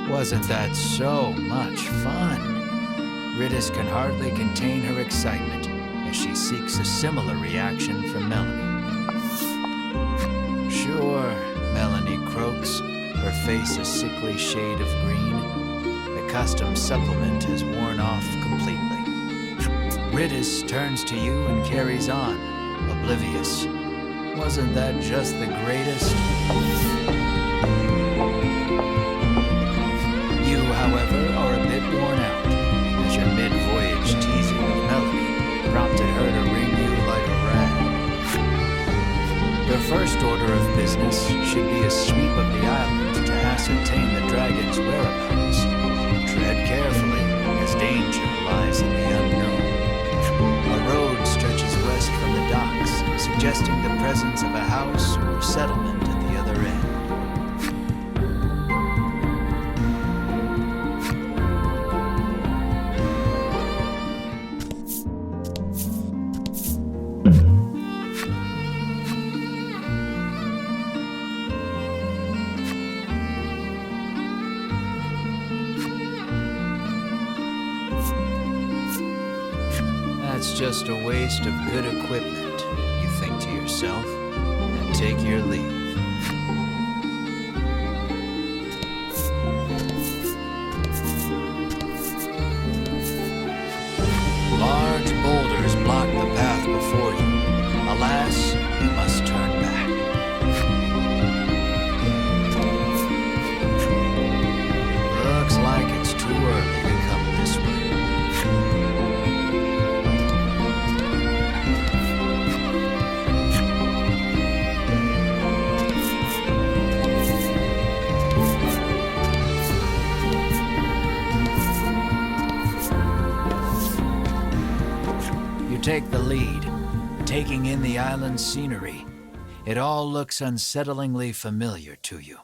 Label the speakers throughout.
Speaker 1: Wasn't that so much fun? Ritis can hardly contain her excitement as she seeks a similar reaction from Melanie. Sure, Melanie croaks, her face a sickly shade of green. The custom supplement has worn off completely. Ritis turns to you and carries on, oblivious. Wasn't that just the greatest? You, however, are a bit worn out, as your mid-voyage teasing of Melanie prompted her to wring you like a rag. Your first order of business should be a sweep of the island to ascertain the dragon's whereabouts. Tread carefully, as danger lies in the unknown. A road stretches west from the docks, suggesting the presence of a house or settlement at the other end. That's just a waste of good equipment, you think to yourself, and take your leave. Large boulders block the path before you. Alas, you must turn back. Looks like it's too early to come this way. Take the lead, taking in the island's scenery. It all looks unsettlingly familiar to you.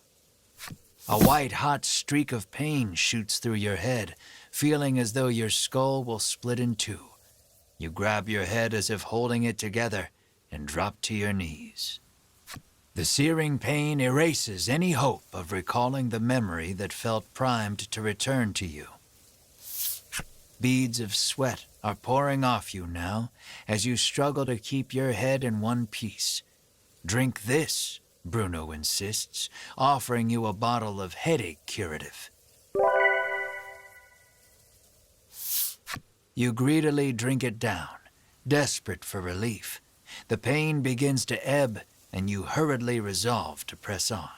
Speaker 1: A white-hot streak of pain shoots through your head, feeling as though your skull will split in two. You grab your head as if holding it together and drop to your knees. The searing pain erases any hope of recalling the memory that felt primed to return to you. Beads of sweat are pouring off you now as you struggle to keep your head in one piece. Drink this, Bruno insists, offering you a bottle of headache curative. You greedily drink it down, desperate for relief. The pain begins to ebb, and you hurriedly resolve to press on.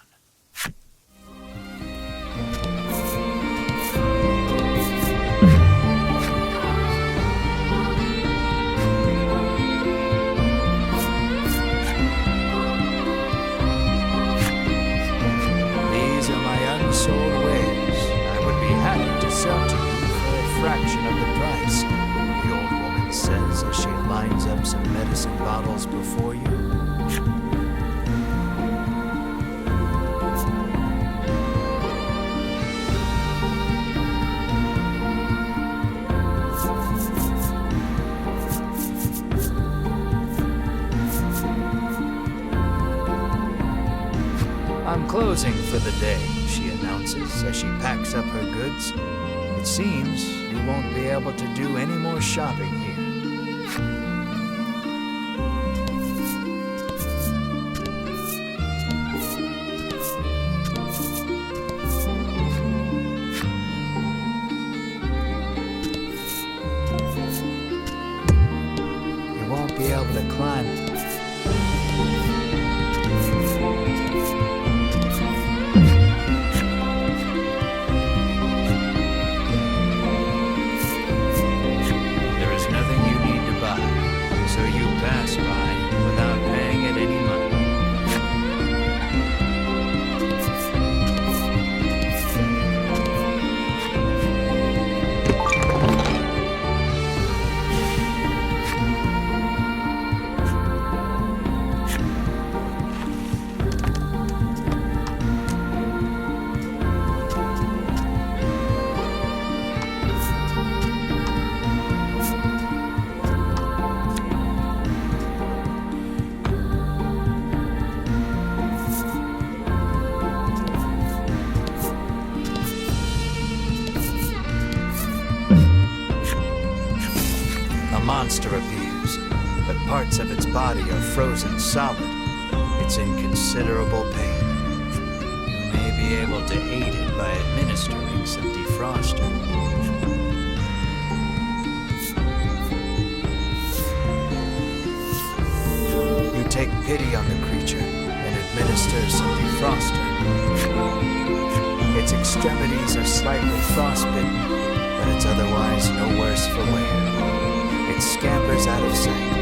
Speaker 1: Unsold wares. I would be happy to sell to you for a fraction of the price, the old woman says as she lines up some medicine bottles before you. I'm closing for the day, she announces as she packs up her goods. It seems you won't be able to do any more shopping here. You won't be able to climb. monster appears, but parts of its body are frozen solid. It's in considerable pain. You may be able to aid it by administering some defroster. You take pity on the creature and administer some defroster. Its extremities are slightly frostbitten, but it's otherwise no worse for wear. It scampers out of sight.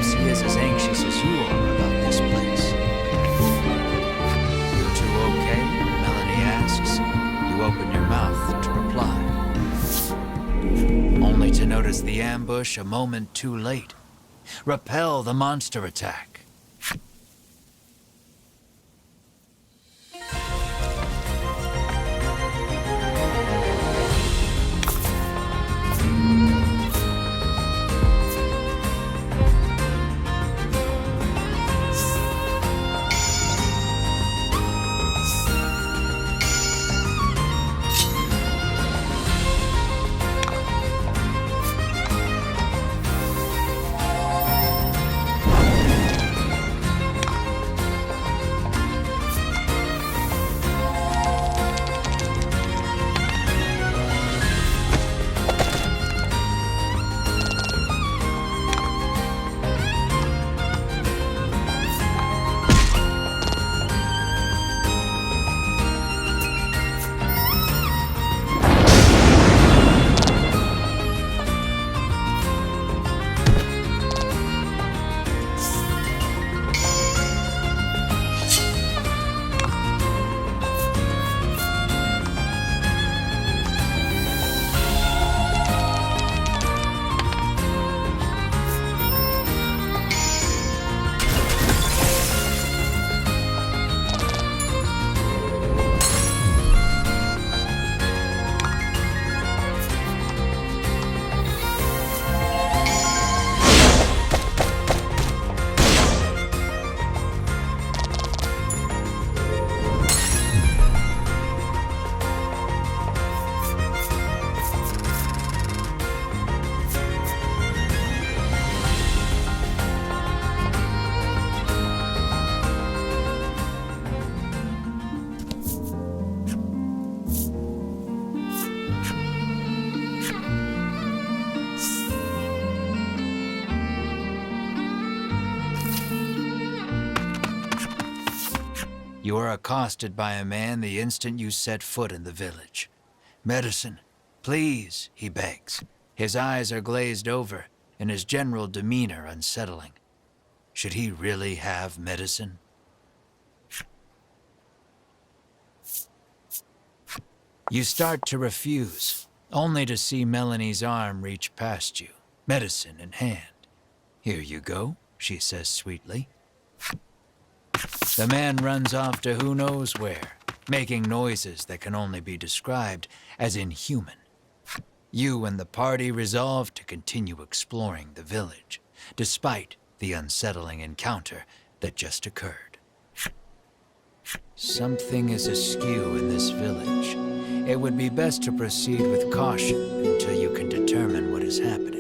Speaker 1: He is as anxious as you are about this place. You two okay? Melanie asks. You open your mouth to reply, only to notice the ambush a moment too late. Repel the monster attack. You are accosted by a man the instant you set foot in the village. "Medicine, please," he begs. His eyes are glazed over, and his general demeanor unsettling. Should he really have medicine? You start to refuse, only to see Melanie's arm reach past you, medicine in hand. "Here you go," she says sweetly. The man runs off to who knows where, making noises that can only be described as inhuman. You and the party resolve to continue exploring the village, despite the unsettling encounter that just occurred. Something is askew in this village. It would be best to proceed with caution until you can determine what is happening.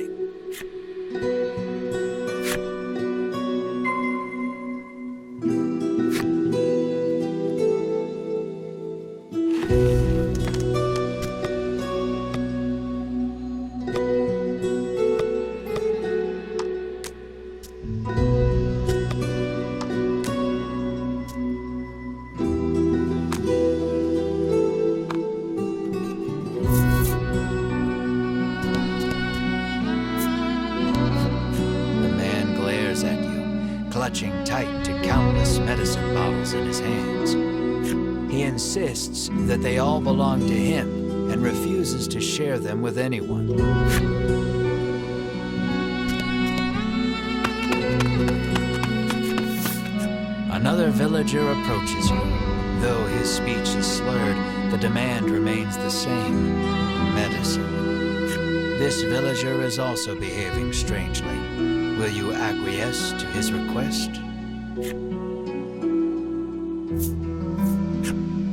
Speaker 1: Clutching tight to countless medicine bottles in his hands. He insists that they all belong to him and refuses to share them with anyone. Another villager approaches you. Though his speech is slurred, the demand remains the same: medicine. This villager is also behaving strangely. Will you acquiesce to his request?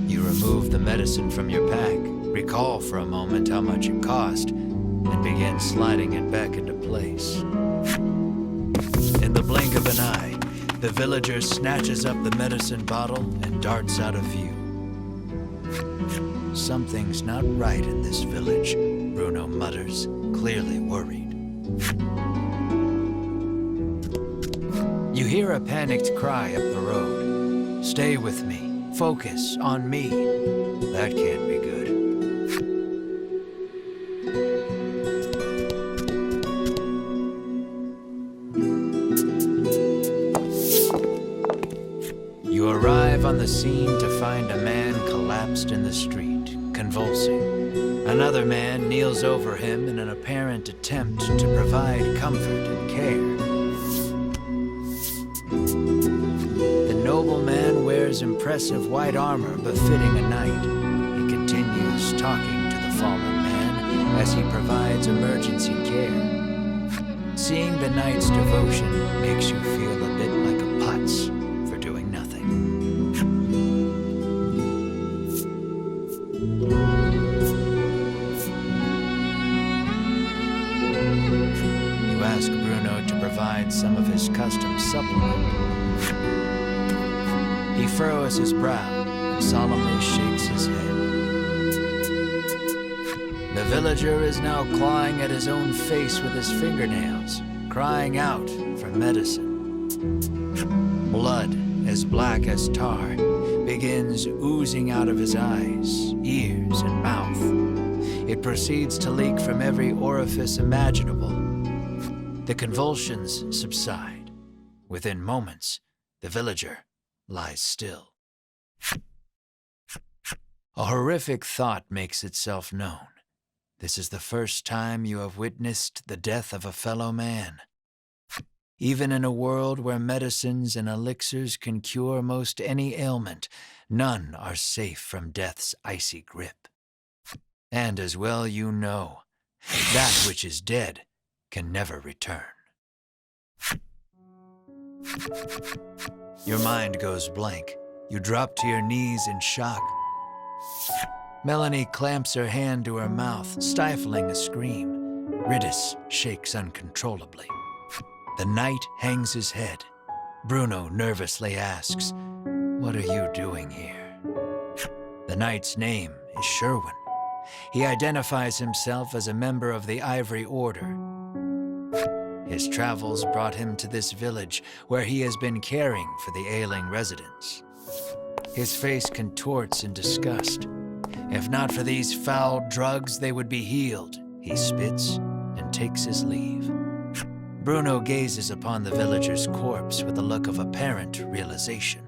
Speaker 1: You remove the medicine from your pack, recall for a moment how much it cost, and begin sliding it back into place. In the blink of an eye, the villager snatches up the medicine bottle and darts out of view. Something's not right in this village, Bruno mutters, clearly worried. You hear a panicked cry up the road. Stay with me. Focus on me. That can't be good. You arrive on the scene to find a man collapsed in the street, convulsing. Another man kneels over him in an apparent attempt to provide comfort and care. Impressive white armor befitting a knight. He continues talking to the fallen man as he provides emergency care. Seeing the knight's devotion makes you feel a bit like a putz for doing nothing. You ask Bruno to provide some of his custom supplement. He furrows his brow and solemnly shakes his head. The villager is now clawing at his own face with his fingernails, crying out for medicine. Blood, as black as tar, begins oozing out of his eyes, ears, and mouth. It proceeds to leak from every orifice imaginable. The convulsions subside. Within moments, the villager lies still. A horrific thought makes itself known. This is the first time you have witnessed the death of a fellow man. Even in a world where medicines and elixirs can cure most any ailment, none are safe from death's icy grip. And as well you know, that which is dead can never return. Your mind goes blank. You drop to your knees in shock. Melanie clamps her hand to her mouth, stifling a scream. Riddis shakes uncontrollably. The knight hangs his head. Bruno nervously asks, "What are you doing here?" The knight's name is Sherwin. He identifies himself as a member of the Ivory Order. His travels brought him to this village, where he has been caring for the ailing residents. His face contorts in disgust. If not for these foul drugs, they would be healed. He spits and takes his leave. Bruno gazes upon the villager's corpse with a look of apparent realization.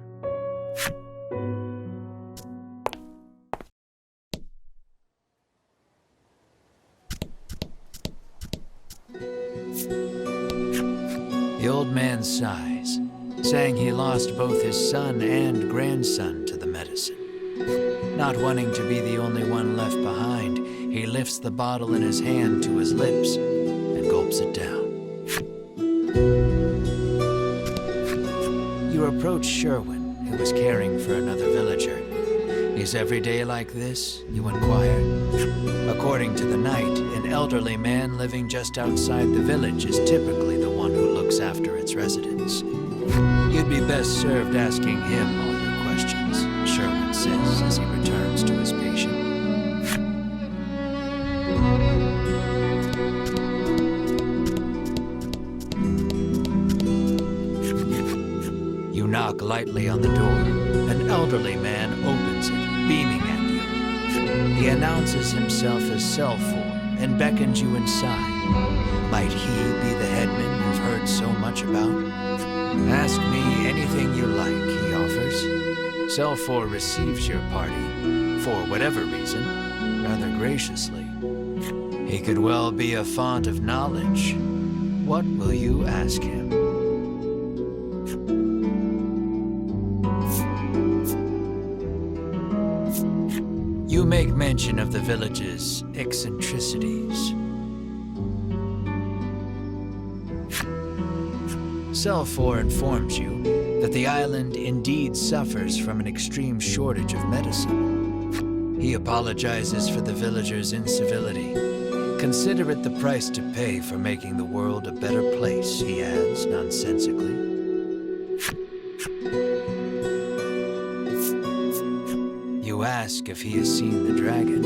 Speaker 1: The old man sighs, saying he lost both his son and grandson to the medicine. Not wanting to be the only one left behind, he lifts the bottle in his hand to his lips and gulps it down. You You approach Sherwin, who was caring for another villager. Is every day like this? You inquire. According to the knight, an elderly man living just outside the village is typically the one who looks after its residents. You'd be best served asking him all your questions, Sherwin says as he returns to his patient. You knock lightly on the door. An elderly man opens it, beaming at you. He announces himself as Selfor and beckons you inside. Might he be the headman you've heard so much about? Ask me anything you like, he offers. Selfor receives your party, for whatever reason, rather graciously. He could well be a font of knowledge. What will you ask him? You make mention of the village's eccentricities. Selfor informs you that the island indeed suffers from an extreme shortage of medicine. He apologizes for the villagers' incivility. Consider it the price to pay for making the world a better place, he adds nonsensically. You ask if he has seen the dragon.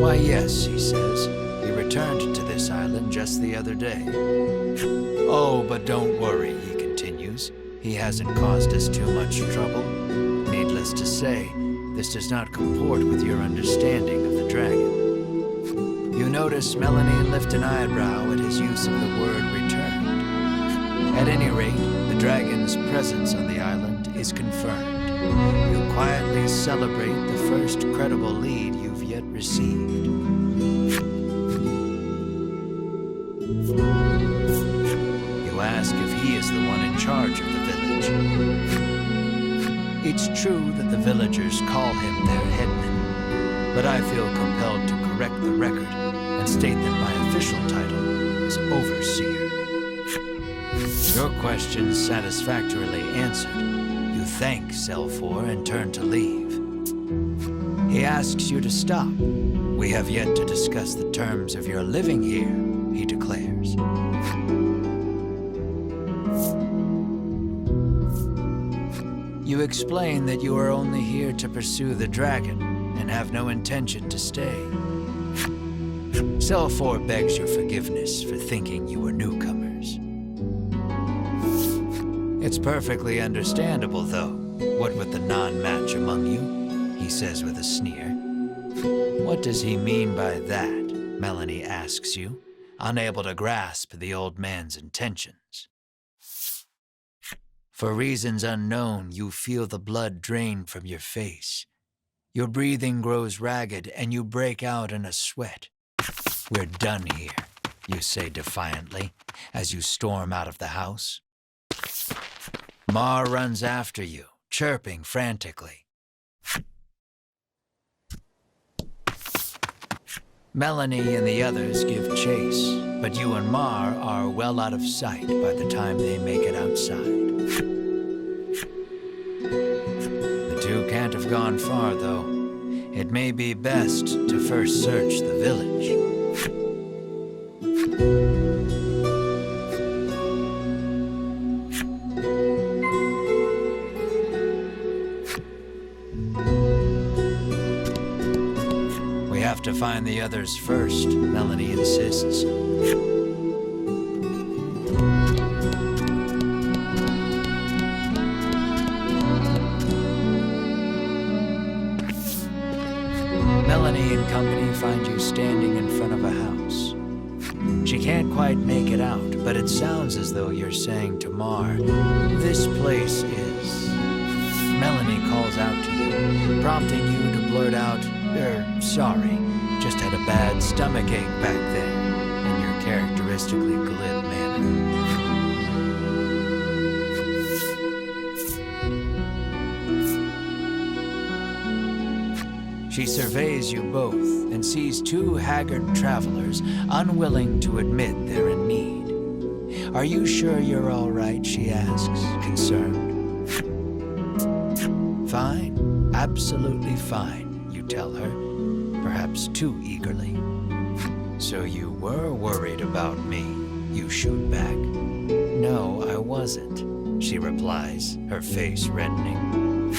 Speaker 1: Why, yes, he says. He returned to this island just the other day. Oh, but don't worry, he continues. He hasn't caused us too much trouble. Needless to say, this does not comport with your understanding of the dragon. You notice Melanie lift an eyebrow at his use of the word returned. At any rate, the dragon's presence on the island is confirmed. You quietly celebrate the first credible lead you've yet received. You ask if he is the one in charge of the village. It's true that the villagers call him their headman, but I feel compelled to correct the record and state that my official title is overseer. Your questions satisfactorily answered. You thank Selfor and turn to leave. He asks you to stop. We have yet to discuss the terms of your living here, he declares. You explain that you are only here to pursue the dragon and have no intention to stay. Selfor begs your forgiveness for thinking you were newcomers. It's perfectly understandable, though, what with the non-match among you, he says with a sneer. What does he mean by that? Melanie asks you, unable to grasp the old man's intentions. For reasons unknown, you feel the blood drain from your face. Your breathing grows ragged and you break out in a sweat. We're done here, you say defiantly, as you storm out of the house. Mar runs after you, chirping frantically. Melanie and the others give chase, but you and Mar are well out of sight by the time they make it outside. The two can't have gone far, though. It may be best to first search the village. We have to find the others first, Melanie insists. Melanie and company find you standing in front of a house. She can't quite make it out, but it sounds as though you're saying to Mar, "This place is..." Melanie calls out to you, prompting you to blurt out, "Sorry, just had a bad stomachache back there," in your characteristically glib manner. She surveys you both and sees two haggard travelers unwilling to admit they're in need. Are you sure you're all right, she asks, concerned. Fine, absolutely fine, you tell her, perhaps too eagerly. So you were worried about me, you shoot back. No, I wasn't, she replies, her face reddening.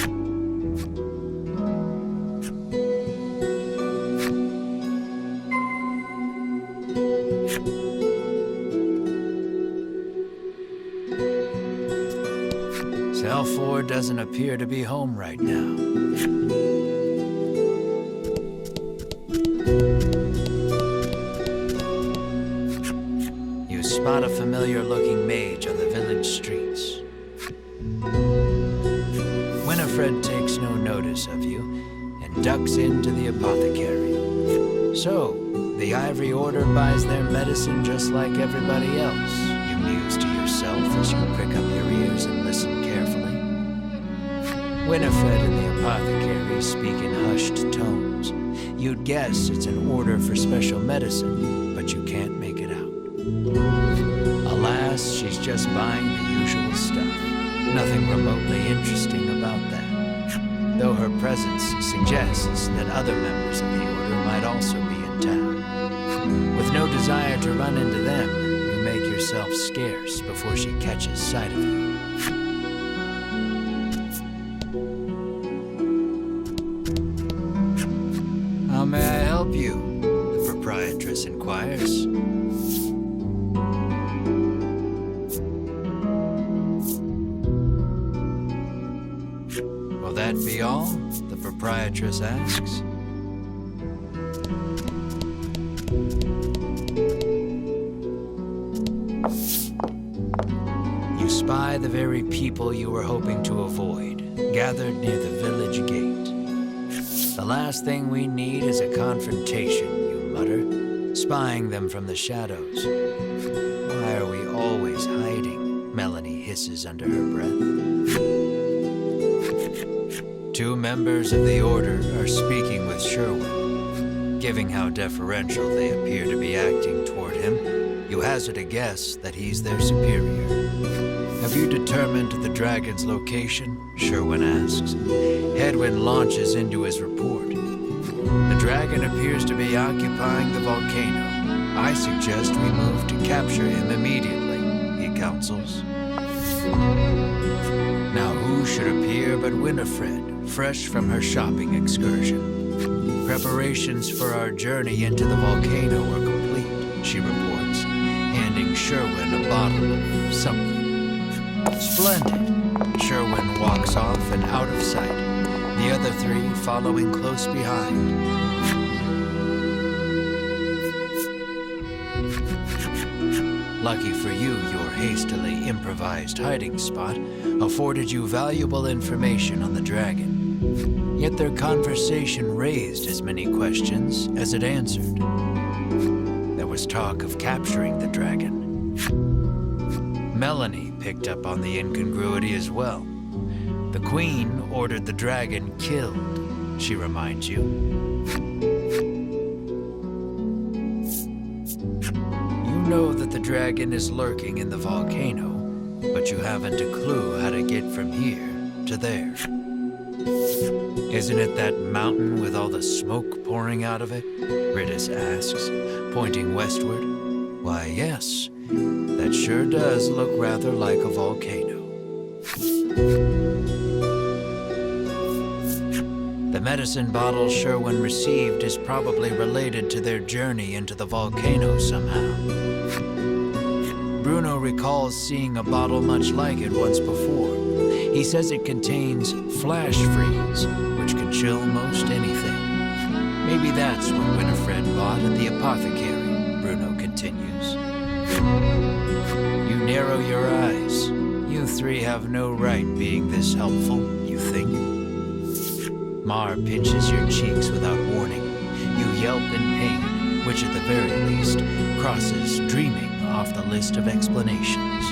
Speaker 1: Cell 4 doesn't appear to be home right now. You spot a familiar-looking mage on the village streets. Winifred takes no notice of you and ducks into the apothecary. So, the Ivory Order buys their medicine just like everybody else, you muse to yourself as you prick up your ears and listen carefully. Winifred and the apothecary speak in hushed tones. You'd guess it's an order for special medicine, but you can't make it out. Alas, she's just buying the usual stuff. Nothing remotely interesting about that, though her presence suggests that other members of the order might also be in town. With no desire to run into them, you make yourself scarce before she catches sight of you. How may I help you? The proprietress inquires. Will that be all? The proprietress asks. You spy the very people you were hoping to avoid, gathered near the village gate. The last thing we need is a confrontation, you mutter, spying them from the shadows. Why are we always hiding? Melanie hisses under her breath. Two members of the Order are speaking with Sherwin. Given how deferential they appear to be acting toward him, you hazard a guess that he's their superior. Have you determined the dragon's location? Sherwin asks. Hedwin launches into his report. The dragon appears to be occupying the volcano. I suggest we move to capture him immediately, he counsels. Now who should appear but Winifred, fresh from her shopping excursion. Preparations for our journey into the volcano are complete, she reports, handing Sherwin a bottle of something. Splendid. Sherwin walks off and out of sight, the other three following close behind. Lucky for you, your hastily improvised hiding spot afforded you valuable information on the dragon. Yet their conversation raised as many questions as it answered. There was talk of capturing the dragon. Melanie picked up on the incongruity as well. The Queen ordered the dragon killed, she reminds you. You know that the dragon is lurking in the volcano, but you haven't a clue how to get from here to there. Isn't it that mountain with all the smoke pouring out of it? Ritus asks, pointing westward. Why, yes. That sure does look rather like a volcano. The medicine bottle Sherwin received is probably related to their journey into the volcano somehow. Bruno recalls seeing a bottle much like it once before. He says it contains flash freeze, which can chill most anything. Maybe that's what Winifred bought at the apothecary, Bruno continues. You narrow your eyes. You three have no right being this helpful, you think. Mar pinches your cheeks without warning. You yelp in pain, which at the very least crosses dreaming off the list of explanations.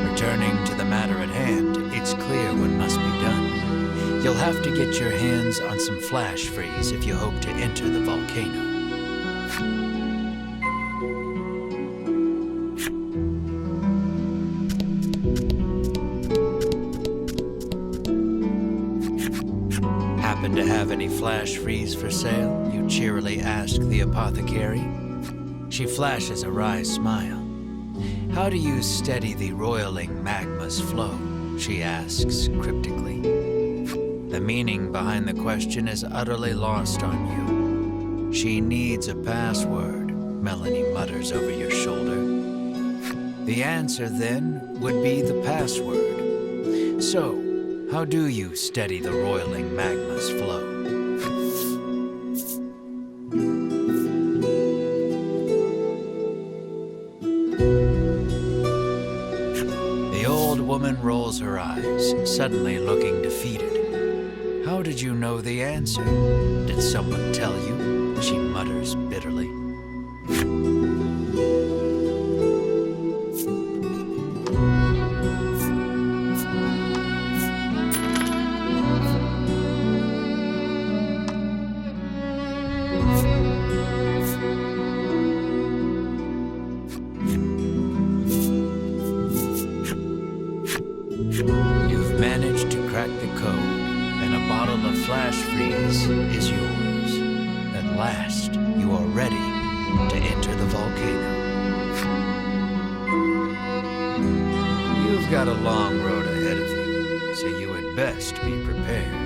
Speaker 1: Returning to the matter at hand, it's clear what must be done. You'll have to get your hands on some flash freeze if you hope to enter the volcano. happen to have any flash freeze for sale? You cheerily ask the apothecary. She flashes a wry smile. How do you steady the roiling magma's flow? She asks cryptically. The meaning behind the question is utterly lost on you. She needs a password, Melanie mutters over your shoulder. The answer, then, would be the password. So, how do you steady the roiling magma's flow? The old woman rolls her eyes, suddenly looking defeated. How did you know the answer? Did someone tell you? She mutters bitterly. You've managed to crack the code, and a bottle of flash freeze is yours. At last, you are ready to enter the volcano. You've got a long road ahead of you, so you had best be prepared.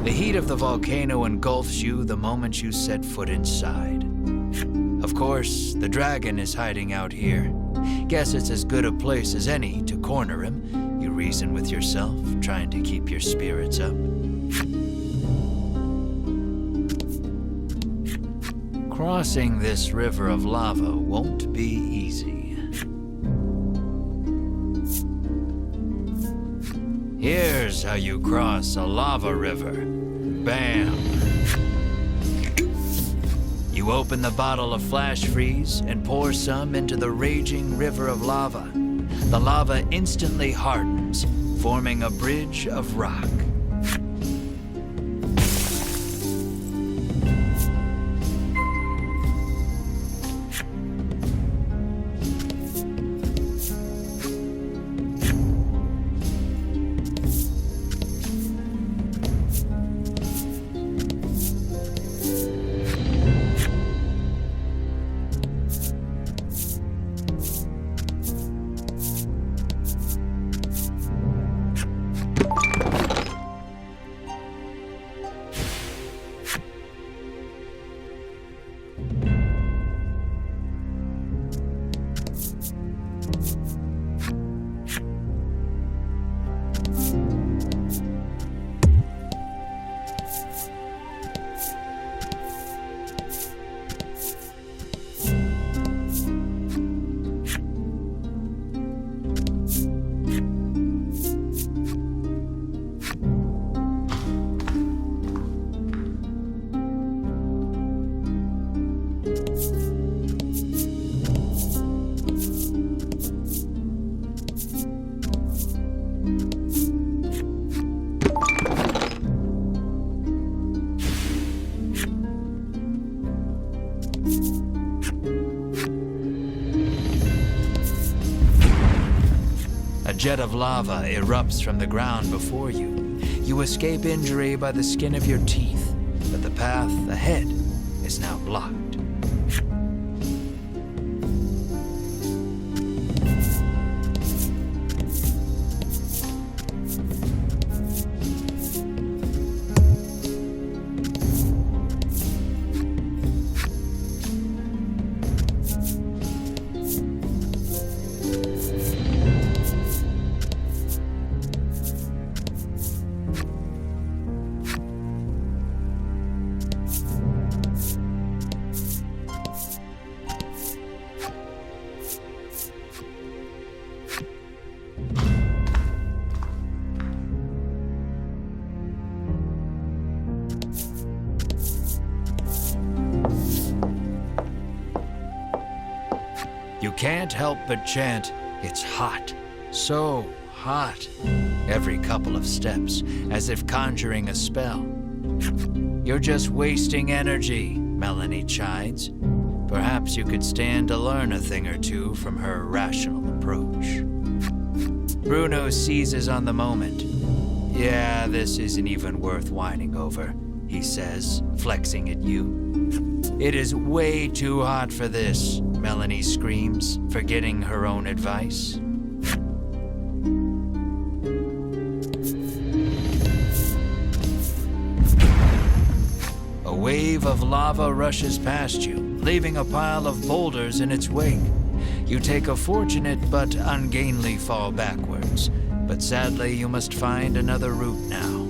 Speaker 1: The heat of the volcano engulfs you the moment you set foot inside. Of course, the dragon is hiding out here. Guess it's as good a place as any to corner him, you reason with yourself, trying to keep your spirits up. Crossing this river of lava won't be easy. Here's how you cross a lava river. Bam! You open the bottle of flash freeze and pour some into the raging river of lava. The lava instantly hardens, forming a bridge of rock. jet of lava erupts from the ground before you. You escape injury by the skin of your teeth, but the path ahead is now blocked. You can't help but chant, "It's hot, so hot," every couple of steps, as if conjuring a spell. "You're just wasting energy," Melanie chides. Perhaps you could stand to learn a thing or two from her rational approach. Bruno seizes on the moment. "Yeah, this isn't even worth whining over," he says, flexing at you. "It is way too hot for this," Melanie screams, forgetting her own advice. A wave of lava rushes past you, leaving a pile of boulders in its wake. You take a fortunate but ungainly fall backwards, but sadly you must find another route now.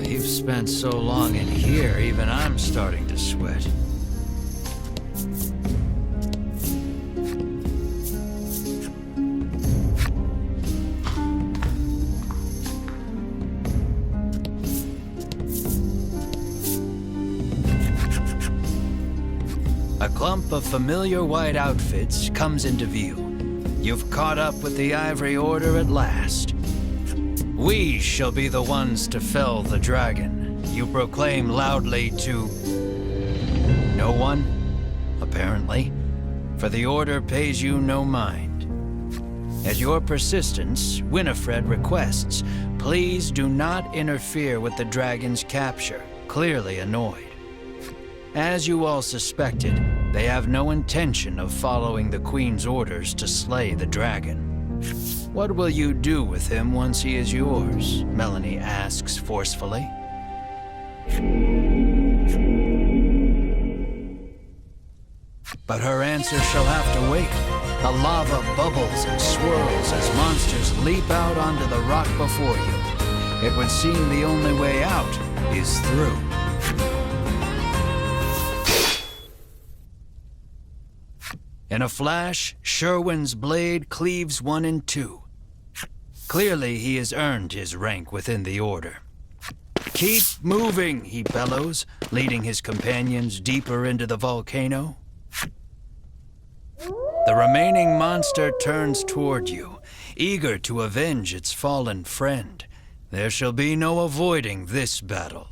Speaker 1: You've spent so long in here, even I'm starting to sweat. A clump of familiar white outfits comes into view. You've caught up with the Ivory Order at last. "We shall be the ones to fell the dragon," you proclaim loudly to no one, apparently, for the Order pays you no mind. At your persistence, Winifred requests, "Please do not interfere with the dragon's capture," clearly annoyed. As you all suspected, they have no intention of following the Queen's orders to slay the dragon. "What will you do with him once he is yours?" Melanie asks forcefully. But her answer shall have to wait. The lava bubbles and swirls as monsters leap out onto the rock before you. It would seem the only way out is through. In a flash, Sherwin's blade cleaves one in two. Clearly, he has earned his rank within the Order. "Keep moving," he bellows, leading his companions deeper into the volcano. The remaining monster turns toward you, eager to avenge its fallen friend. There shall be no avoiding this battle.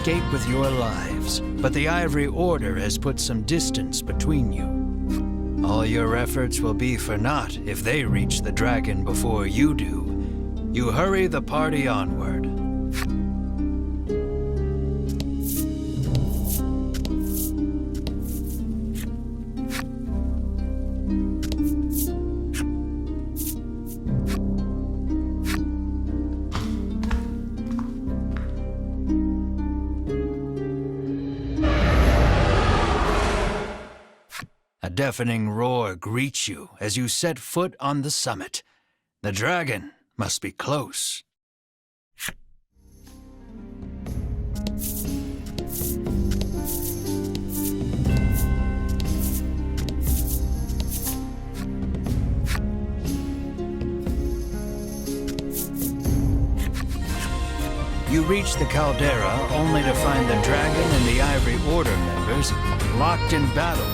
Speaker 1: escape with your lives, but the Ivory Order has put some distance between you. All your efforts will be for naught if they reach the dragon before you do. You hurry the party onward. A deafening roar greets you as you set foot on the summit. The dragon must be close. You reach the caldera only to find the dragon and the Ivory Order members locked in battle.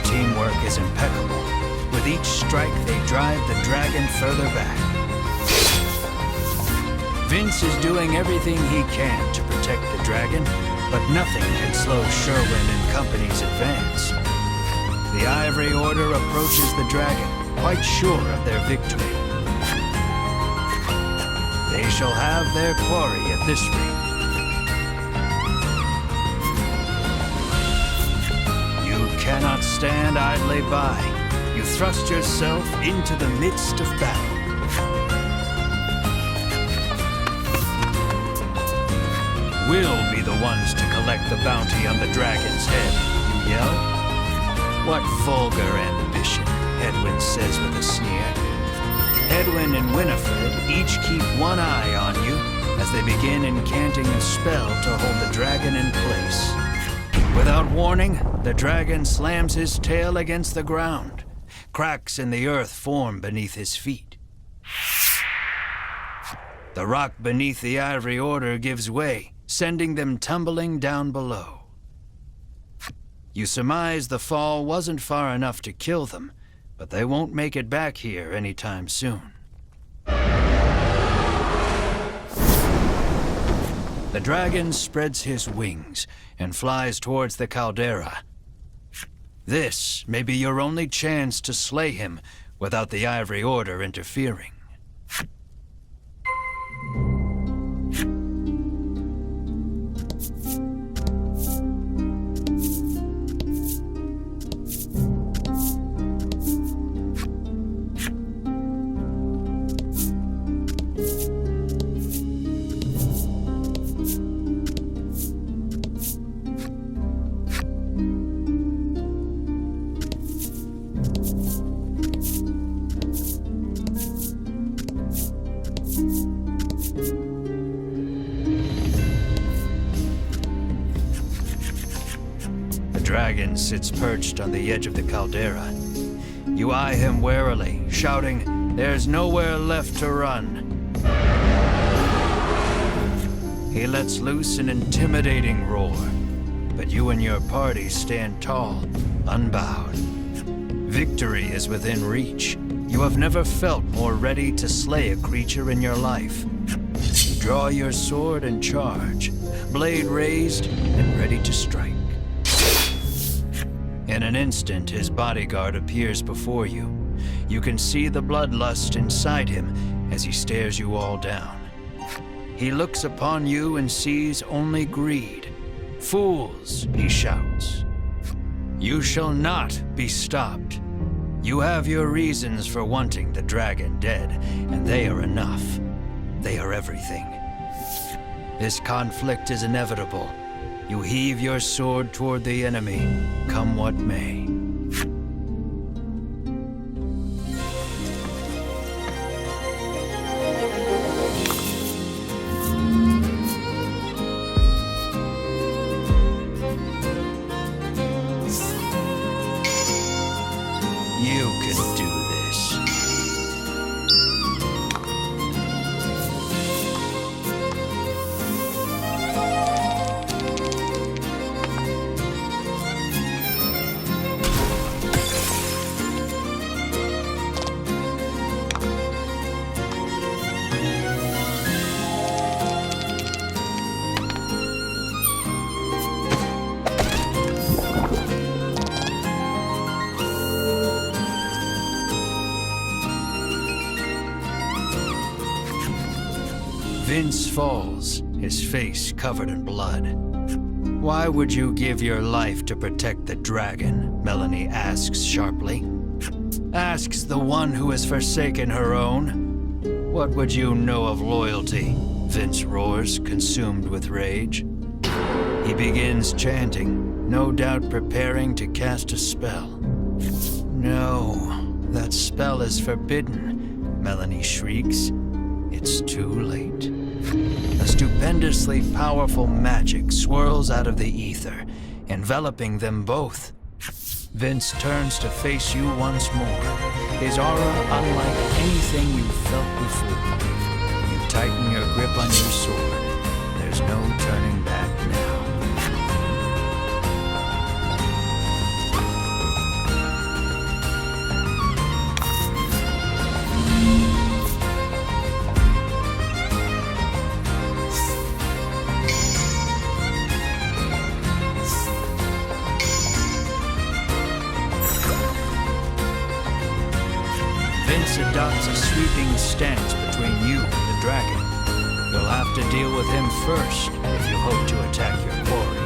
Speaker 1: Teamwork is impeccable. With each strike, they drive the dragon further back. Vince is doing everything he can to protect the dragon, but nothing can slow Sherwin and company's advance. The Ivory Order approaches the dragon, quite sure of their victory. They shall have their quarry at this rate. Cannot stand idly by. You thrust yourself into the midst of battle. We'll be the ones to collect the bounty on the dragon's head, you yell. What vulgar ambition, Edwin says with a sneer. Edwin and Winifred each keep one eye on you as they begin incanting a spell to hold the dragon in place. Without warning, the dragon slams his tail against the ground. Cracks in the earth form beneath his feet. The rock beneath the Ivory Order gives way, sending them tumbling down below. You surmise the fall wasn't far enough to kill them, but they won't make it back here anytime soon. The dragon spreads his wings and flies towards the caldera. This may be your only chance to slay him without the Ivory Order interfering. The dragon sits perched on the edge of the caldera. You eye him warily, shouting, "There's nowhere left to run." He lets loose an intimidating roar, but you and your party stand tall, unbowed. Victory is within reach. You have never felt more ready to slay a creature in your life. You draw your sword and charge, blade raised and ready to strike. In an instant, his bodyguard appears before you. You can see the bloodlust inside him as he stares you all down. He looks upon you and sees only greed. "Fools," he shouts. "You shall not be stopped. You have your reasons for wanting the dragon dead, and they are enough. They are everything. This conflict is inevitable. You heave your sword toward the enemy, come what may." You can do this. Vince falls, his face covered in blood. Why would you give your life to protect the dragon? Melanie asks sharply. Asks the one who has forsaken her own. What would you know of loyalty? Vince roars, consumed with rage. He begins chanting, no doubt preparing to cast a spell. No, that spell is forbidden, Melanie shrieks. It's too late. A stupendously powerful magic swirls out of the ether, enveloping them both. Vince turns to face you once more, his aura unlike anything you've felt before. You tighten your grip on your sword. There's no turning back now. Vince adopts a sweeping stance between you and the dragon. You'll have to deal with him first if you hope to attack your quarry.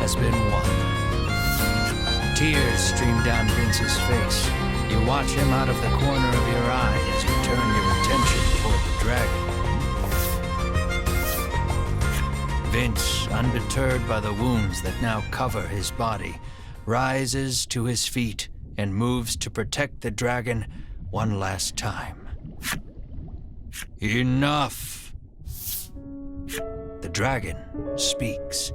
Speaker 1: Has been won. Tears stream down Vince's face. You watch him out of the corner of your eye as you turn your attention toward the dragon. Vince, undeterred by the wounds that now cover his body, rises to his feet and moves to protect the dragon one last time. Enough! The dragon speaks.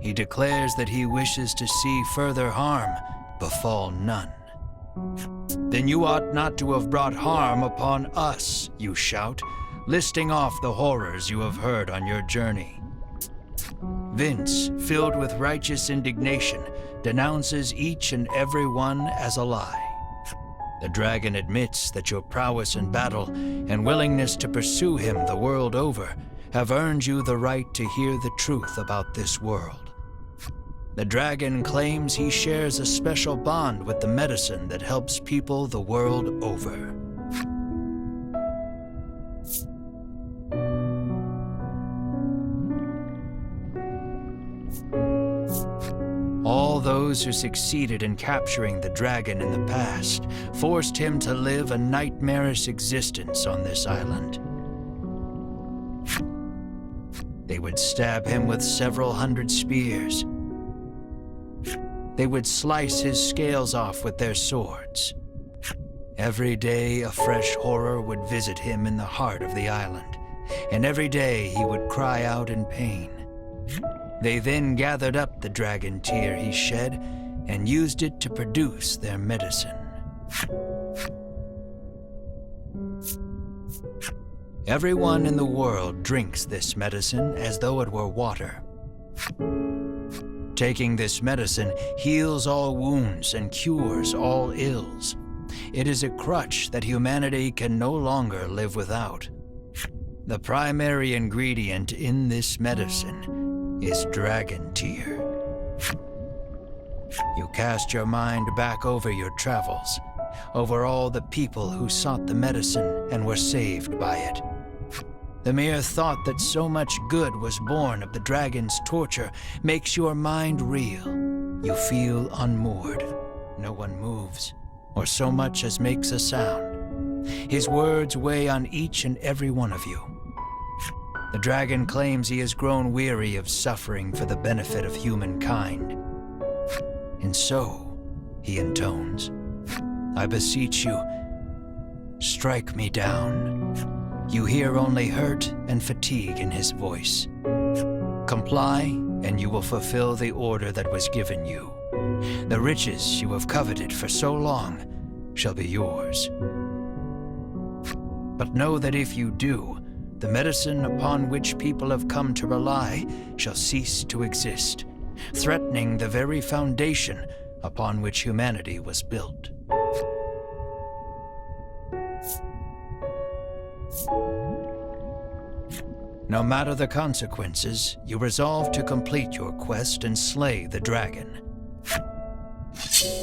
Speaker 1: He declares that he wishes to see further harm befall none. Then you ought not to have brought harm upon us, you shout, listing off the horrors you have heard on your journey. Vince, filled with righteous indignation, denounces each and every one as a lie. The dragon admits that your prowess in battle and willingness to pursue him the world over have earned you the right to hear the truth about this world. The dragon claims he shares a special bond with the medicine that helps people the world over. All those who succeeded in capturing the dragon in the past forced him to live a nightmarish existence on this island. They would stab him with several hundred spears. they would slice his scales off with their swords. Every day a fresh horror would visit him in the heart of the island, and every day he would cry out in pain. They then gathered up the dragon tear he shed and used it to produce their medicine. Everyone in the world drinks this medicine as though it were water. Taking this medicine heals all wounds and cures all ills. It is a crutch that humanity can no longer live without. The primary ingredient in this medicine is dragon tear. You cast your mind back over your travels, over all the people who sought the medicine and were saved by it. The mere thought that so much good was born of the dragon's torture makes your mind reel. You feel unmoored. No one moves, or so much as makes a sound. His words weigh on each and every one of you. The dragon claims he has grown weary of suffering for the benefit of humankind. And so, he intones, I beseech you, strike me down. You hear only hurt and fatigue in his voice. Comply, and you will fulfill the order that was given you. The riches you have coveted for so long shall be yours. But know that if you do, the medicine upon which people have come to rely shall cease to exist, threatening the very foundation upon which humanity was built. No matter the consequences, you resolve to complete your quest and slay the dragon.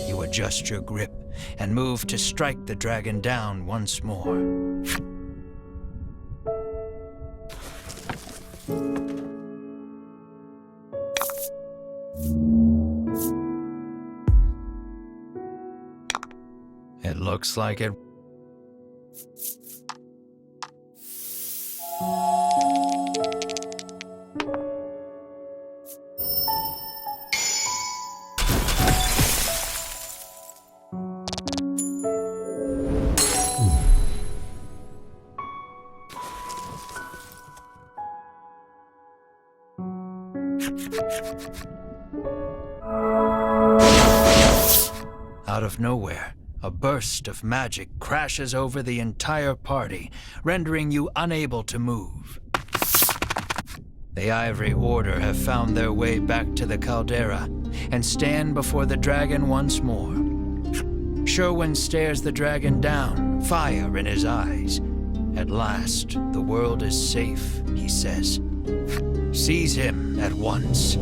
Speaker 1: You adjust your grip and move to strike the dragon down once more. It looks like it. Out of nowhere, a burst of magic crashes over the entire party, rendering you unable to move. The Ivory Order have found their way back to the caldera and stand before the dragon once more. Sherwin stares the dragon down, fire in his eyes. At last, the world is safe, he says. Seize him at once,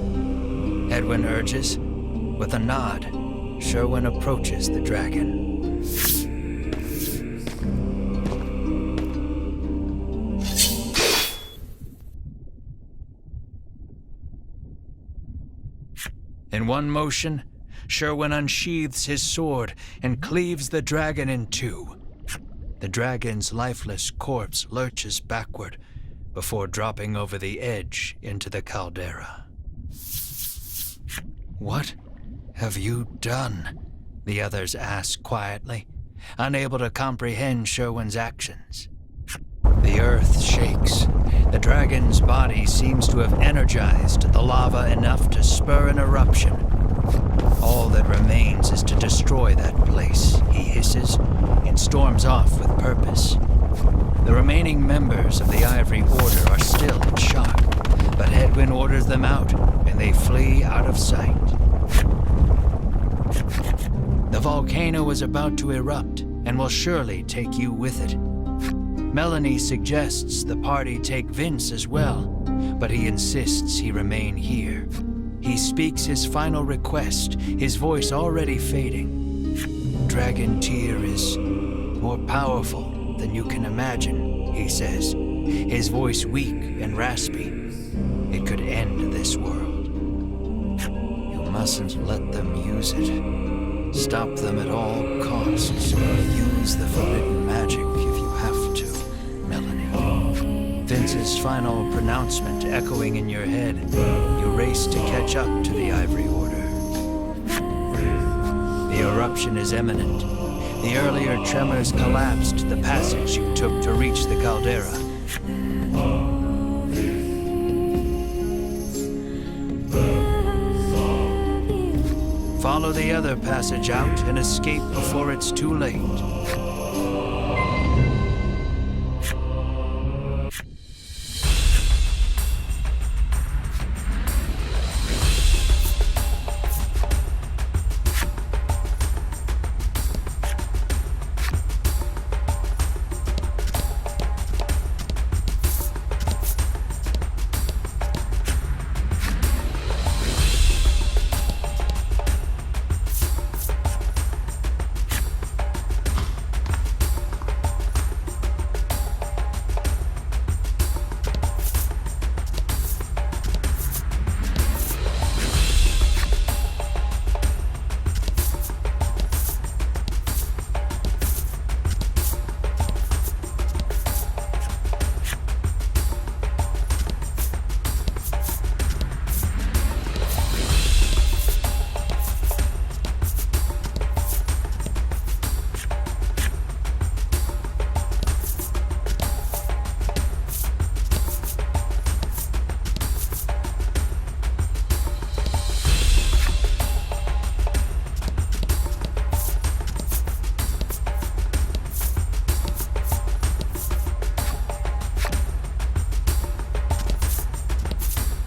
Speaker 1: Edwin urges. With a nod, Sherwin approaches the dragon. In one motion, Sherwin unsheathes his sword and cleaves the dragon in two. The dragon's lifeless corpse lurches backward before dropping over the edge into the caldera. What have you done? The others ask quietly, unable to comprehend Sherwin's actions. The earth shakes. The dragon's body seems to have energized the lava enough to spur an eruption. All that remains is to destroy that place, he hisses, and storms off with purpose. The remaining members of the Ivory Order are still in shock, but Edwin orders them out, and they flee out of sight. The volcano is about to erupt, and will surely take you with it. Melanie suggests the party take Vince as well, but he insists he remain here. He speaks his final request, his voice already fading. Dragon tear is more powerful than you can imagine, he says, his voice weak and raspy. It could end this world. You mustn't let them use it. Stop them at all costs. Use the forbidden magic if you have to, Melanie. Vince's final pronouncement echoing in your head, you race to catch up to the Ivory Order. The eruption is imminent. The earlier tremors collapsed the passage you took to reach the caldera. Follow the other passage out and escape before it's too late.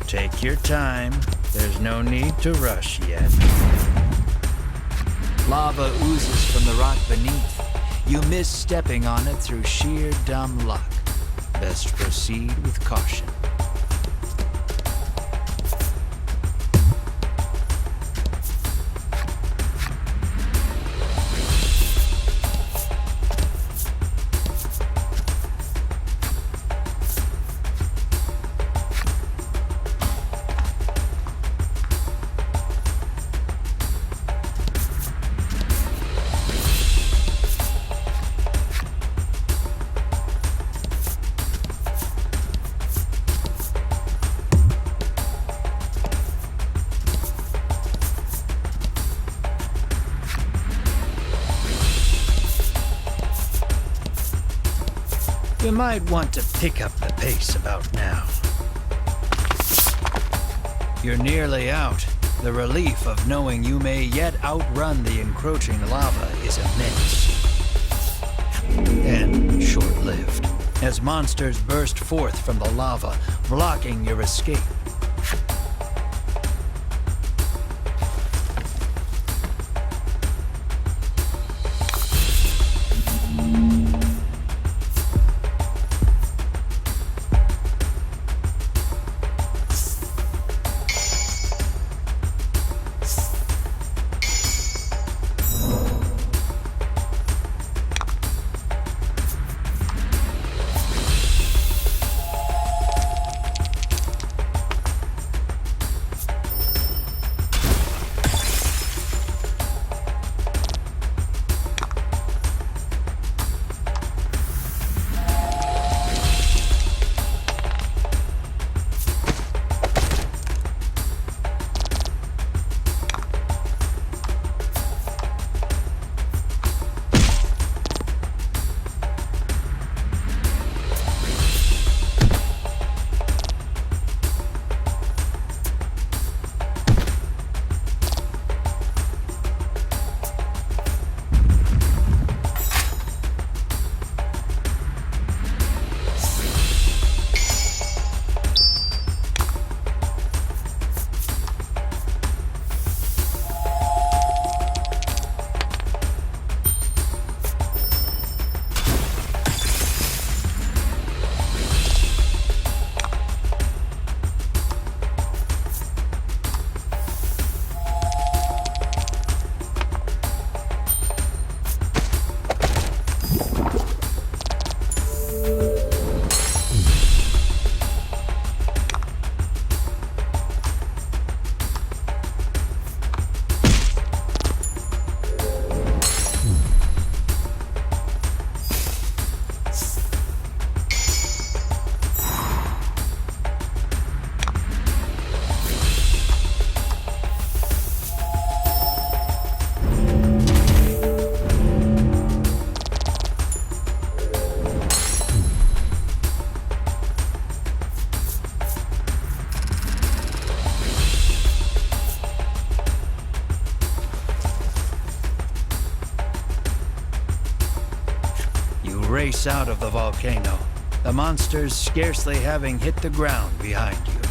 Speaker 1: Take your time. There's no need to rush yet. Lava oozes from the rock beneath. You miss stepping on it through sheer dumb luck. Best proceed with caution. You might want to pick up the pace about now. You're nearly out. The relief of knowing you may yet outrun the encroaching lava is immense. And short-lived, as monsters burst forth from the lava, blocking your escape. race out of the volcano, the monsters scarcely having hit the ground behind you.